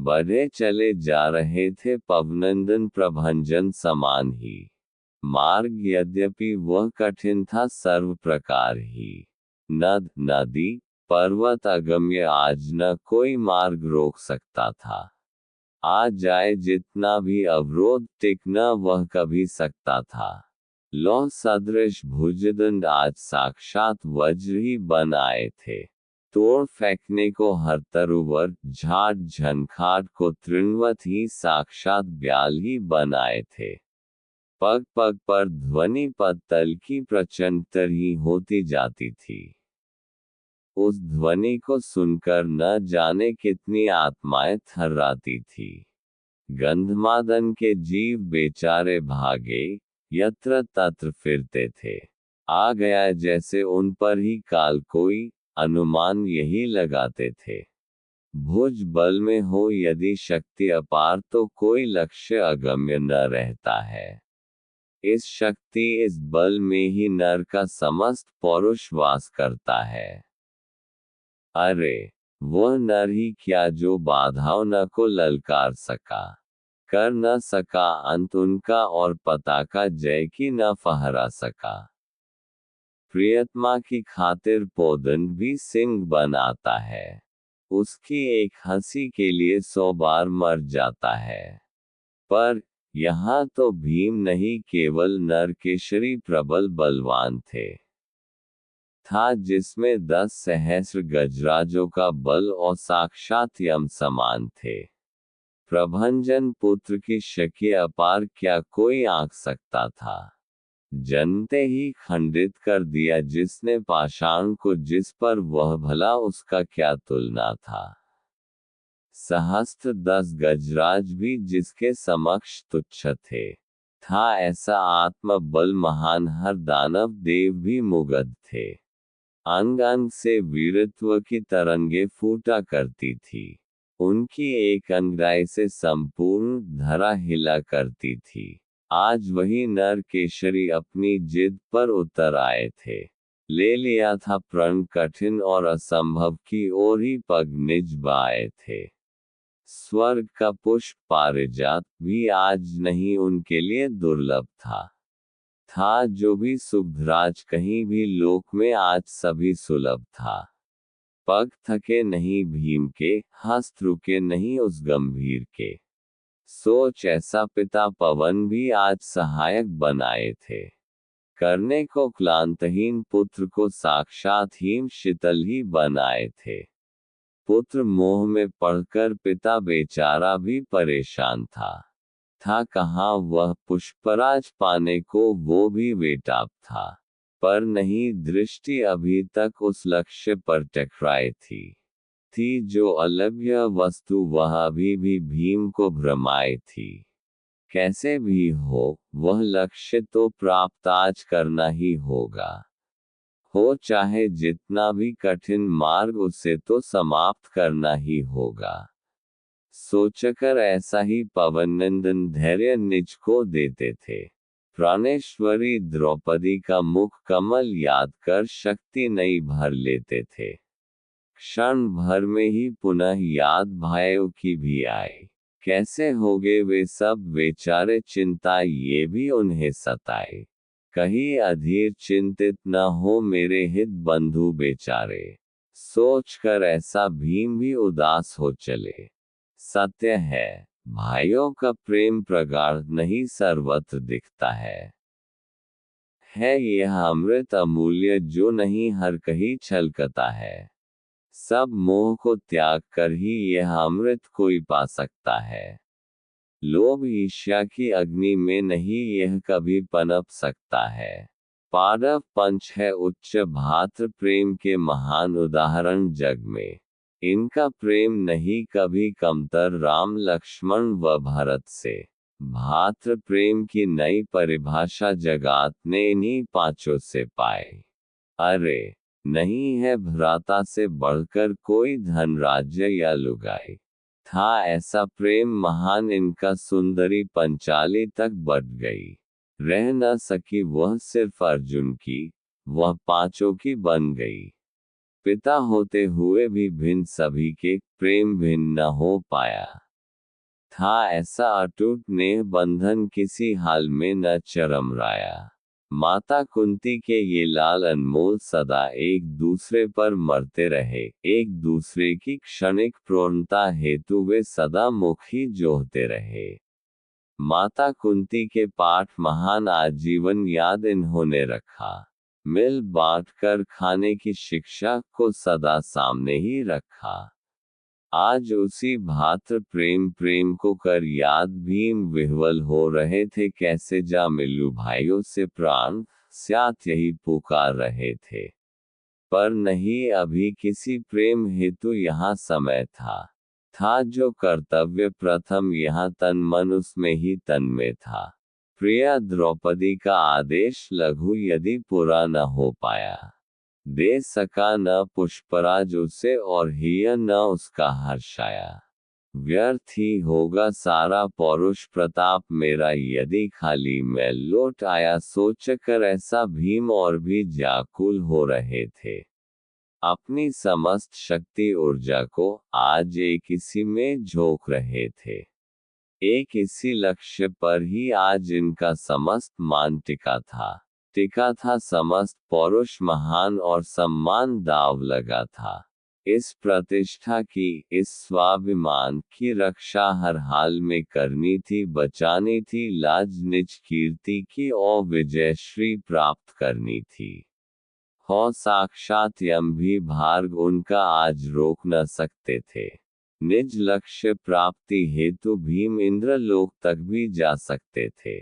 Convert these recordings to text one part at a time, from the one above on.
बढ़े चले जा रहे थे पवनंदन प्रभंजन समान ही। मार्ग यद्यपि वह कठिन था सर्व प्रकार ही। नद नदी पर्वत अगम्य आज न कोई मार्ग रोक सकता था। आ जाए जितना भी अवरोध टिक न वह कभी सकता था। लौह सदृश भुजदंड आज साक्षात वज्र ही बन आए थे। तोड़ फेंकने को हर तरुवर झाड़ झंखाड़ को तृणवत ही साक्षात ब्याल ही बन आए थे। पग पग पर ध्वनि पत्तल की प्रचंडतर ही होती जाती थी। उस ध्वनि को सुनकर न जाने कितनी आत्माएं थर्राती थी। गंधमादन के जीव बेचारे भागे, यत्र तत्र फिरते थे। आ गया जैसे उन पर ही काल कोई, अनुमान यही लगाते थे। भुज बल में हो यदि शक्ति अपार तो कोई लक्ष्य अगम्य न रहता है। इस शक्ति इस बल में ही नर का समस्त पौरुष वास करता है। अरे वह नर ही क्या जो बाधाओं न को ललकार सका, कर न सका अंत उनका और पताका जय की न फहरा सका। प्रियतमा की खातिर पोदन भी सिंह बन आता है। उसकी एक हंसी के लिए 100 बार मर जाता है। पर यहाँ तो भीम नहीं केवल नरकेशरी प्रबल बलवान थे। था जिसमें 10 सहस्र गजराजों का बल और साक्षात यम समान थे। प्रभंजन पुत्र की शक्ति अपार क्या कोई आंक सकता था। जनते ही खंडित कर दिया जिसने पाषाण को जिस पर वह भला उसका क्या तुलना था। सहस्त्र 10 गजराज भी जिसके समक्ष तुच्छ थे। था ऐसा आत्म बल महान हर दानव देव भी मुग्ध थे। अंग अंग से वीरत्व की तरंगे फूटा करती थी। उनकी एक अंगराई से संपूर्ण धरा हिला करती थी। आज वही नर केशरी अपनी जिद पर उतर आए थे। ले लिया था प्रण कठिन और असंभव की ओर ही पग निज बाए थे। स्वर्ग का पुष्प पारिजात भी आज नहीं उनके लिए दुर्लभ था। जो भी सुखराज कहीं भी लोक में आज सभी सुलभ था। पग थके नहीं भीम के, हस्त रुके नहीं उस गंभीर के। सोच ऐसा पिता पवन भी आज सहायक बनाए थे। करने को क्लांतहीन पुत्र को साक्षात हिम शीतल ही बनाए थे। पुत्र मोह में पड़कर पिता बेचारा भी परेशान था कहाँ वह पुष्पराज पाने को वो भी बेताब था। पर नहीं दृष्टि अभी तक उस लक्ष्य पर टकराई थी जो अलभ्य वस्तु वह अभी भी भीम को भ्रमाई थी। कैसे भी हो वह लक्ष्य तो प्राप्त आज करना ही होगा। हो चाहे जितना भी कठिन मार्ग उसे तो समाप्त करना ही होगा। सोचकर ऐसा ही पवननंदन धैर्य निज को देते थे। प्राणेश्वरी द्रौपदी का मुख कमल याद कर शक्ति नई भर लेते थे। क्षण भर में ही पुनः याद भाइयों की भी आई। कैसे होगे वे सब बेचारे चिंता ये भी उन्हें सताए। कहीं अधीर चिंतित न हो मेरे हित बंधु बेचारे। सोचकर ऐसा भीम भी उदास हो चले। सत्य है भाइयों का प्रेम प्रगाढ़ नहीं सर्वत्र दिखता है यह अमृत अमूल्य जो नहीं हर कहीं छलकता है। सब मोह को त्याग कर ही यह अमृत कोई पा सकता है। लोभ ईर्ष्या की अग्नि में नहीं यह कभी पनप सकता है। पांडव पंच है उच्च भातृ प्रेम के महान उदाहरण जग में। इनका प्रेम नहीं कभी कमतर राम लक्ष्मण व भरत से। भातृ प्रेम की नई परिभाषा जगात ने इन्हीं पांचों से पाई। अरे नहीं है भ्राता से बढ़कर कोई धन राज्य या लुगाई। था ऐसा प्रेम महान इनका सुंदरी पंचाली तक बढ़ गई। रह न सकी वह सिर्फ अर्जुन की, वह पांचों की बन गई। पिता होते हुए भी भिन्न सभी के, प्रेम भिन्न न हो पाया। था ऐसा अटूट नेह बंधन किसी हाल में न चरमराया। माता कुंती के ये लाल अनमोल सदा एक दूसरे पर मरते रहे, एक दूसरे की क्षणिक प्रवणता हेतु वे सदा मुख ही जोहते रहे। माता कुंती के पाठ महान आजीवन याद इन्होंने रखा। मिल बांट कर खाने की शिक्षा को सदा सामने ही रखा। आज उसी भातृ प्रेम प्रेम को कर याद भीम विह्वल हो रहे थे, कैसे जा मिलूं भाइयों से प्राण स्यात यही पुकार रहे थे। पर नहीं, अभी किसी प्रेम हेतु यहाँ समय था जो कर्तव्य प्रथम यहाँ तन मन उसमें ही तन में था। प्रिया द्रौपदी का आदेश लघु यदि पूरा न हो पाया, दे सका न पुष्पराज उसे और हिय न उसका हर्षाया। व्यर्थ ही होगा सारा पौरुष प्रताप मेरा यदि खाली मैं लौट आया, सोचकर ऐसा भीम और भी व्याकुल हो रहे थे। अपनी समस्त शक्ति ऊर्जा को आज एक इसी में झोंक रहे थे। एक इसी लक्ष्य पर ही आज इनका समस्त मान टिका था समस्त पौरुष महान और सम्मान दाव लगा था। इस प्रतिष्ठा की, इस स्वाभिमान की रक्षा हर हाल में करनी थी, बचानी थी लाज निज कीर्ति की और विजय श्री प्राप्त करनी थी। हो साक्षात यम भी भार्ग उनका आज रोक न सकते थे। निज लक्ष्य प्राप्ति हेतु भीम इंद्रलोक तक भी जा सकते थे।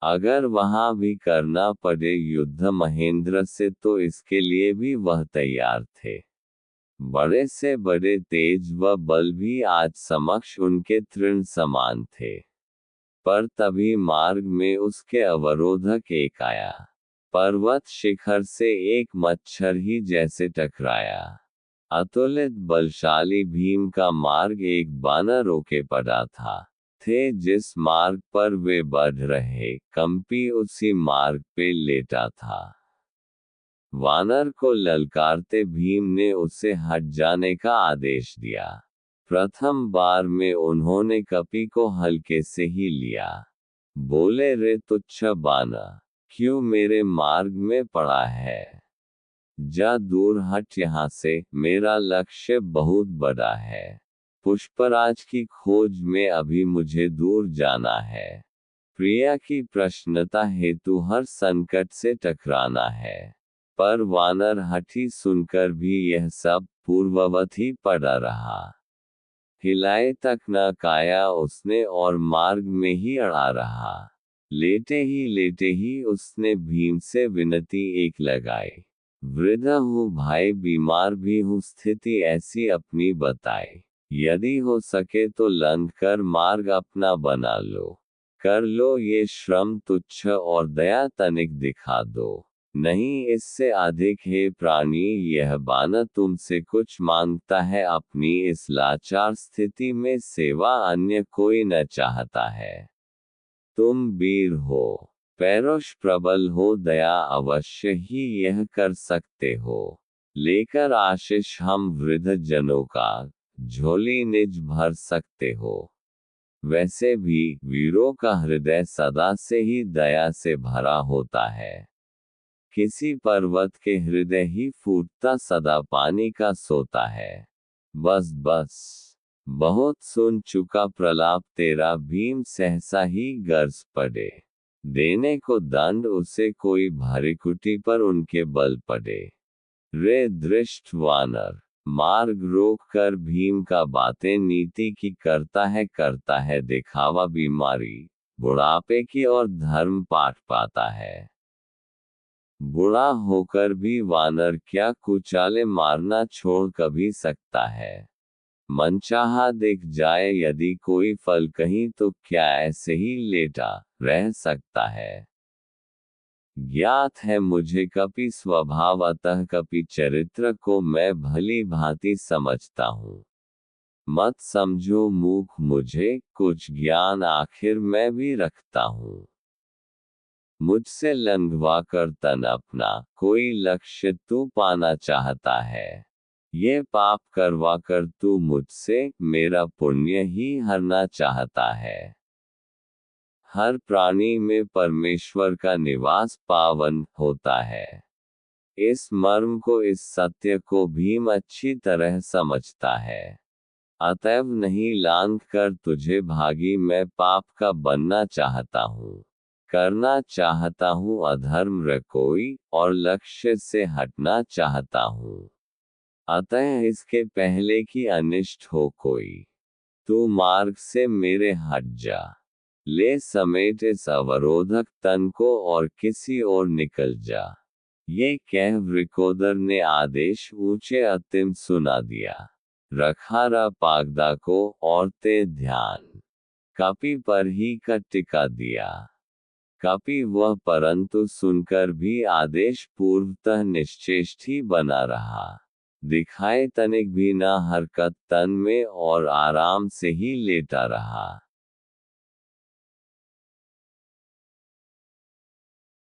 अगर वहां भी करना पड़े युद्ध महेंद्र से तो इसके लिए भी वह तैयार थे। बड़े से बड़े तेज व बल भी आज समक्ष उनके तृण समान थे। पर तभी मार्ग में उसके अवरोधक एक आया। पर्वत शिखर से एक मच्छर ही जैसे टकराया। अतुलित बलशाली भीम का मार्ग एक बानर रोके पड़ा था। थे जिस मार्ग पर वे बढ़ रहे, कंपी उसी मार्ग पे लेटा था। वानर को ललकारते भीम ने उसे हट जाने का आदेश दिया। प्रथम बार में उन्होंने कपी को हल्के से ही लिया। बोले, रे तुच्छ बानर, क्यों मेरे मार्ग में पड़ा है? जा दूर हट यहाँ से, मेरा लक्ष्य बहुत बड़ा है। पुष्पराज की खोज में अभी मुझे दूर जाना है। प्रिया की प्रसन्नता हेतु हर संकट से टकराना है। पर वानर हठी सुनकर भी यह सब पूर्ववत ही पड़ा रहा। हिलाए तक न काया उसने और मार्ग में ही अड़ा रहा। लेटे ही उसने भीम से विनती एक लगाई। वृद्ध हूँ भाई, बीमार भी हूँ, स्थिति ऐसी अपनी बताई। यदि हो सके तो लंघ कर मार्ग अपना बना लो। कर लो ये श्रम तुच्छ और दया तनिक दिखा दो। नहीं इससे अधिक हे प्राणी, यह बानर तुमसे कुछ मांगता है। अपनी इस लाचार स्थिति में सेवा अन्य कोई न चाहता है। तुम वीर हो, पौरुष प्रबल हो, दया अवश्य ही यह कर सकते हो। लेकर आशीष हम वृद्ध जनों का झोली निज भर सकते हो। वैसे भी वीरों का हृदय सदा से ही दया से भरा होता है। किसी पर्वत के हृदय ही फूटता सदा पानी का सोता है। बस बहुत सुन चुका प्रलाप तेरा, भीम सहसा ही गर्ज पड़े। देने को दंड उसे कोई भरिकुटी पर उनके बल पड़े। रे दृष्ट वानर, मार्ग रोक कर भीम का बातें नीति की करता है दिखावा, बीमारी बुढ़ापे की और धर्म पाठ पाता है। बुढ़ा होकर भी वानर क्या कुचाले मारना छोड़ कभी सकता है। मनचाहा दिख जाए यदि कोई फल कहीं तो क्या ऐसे ही लेटा रह सकता है। ज्ञात है मुझे कपि स्वभाव, अतः कपि चरित्र को मैं भली भांति समझता हूँ। मत समझो मूर्ख मुझे, कुछ ज्ञान आखिर मैं भी रखता हूँ। मुझसे लंघवा कर तन अपना कोई लक्ष्य तू पाना चाहता है। ये पाप करवा कर तू मुझसे मेरा पुण्य ही हरना चाहता है। हर प्राणी में परमेश्वर का निवास पावन होता है। इस मर्म को, इस सत्य को भीम अच्छी तरह समझता है। अतएव नहीं लांघ कर तुझे भागी मैं पाप का बनना चाहता हूँ, करना चाहता हूँ अधर्म कोई, और लक्ष्य से हटना चाहता हूँ। अतः इसके पहले कि अनिष्ट हो कोई, तू मार्ग से मेरे हट जा। ले समेट इस अवरोधक तन को और किसी और निकल जा। ये कह वृकोदर ने आदेश ऊंचे अतिम सुना दिया। रखारा पागदा को और ते ध्यान कपि पर ही का टिका दिया। कपि वह परंतु सुनकर भी आदेश पूर्वतः निश्चेष्ट ही बना रहा। दिखाए तनिक भी न हरकत तन में और आराम से ही लेटा रहा।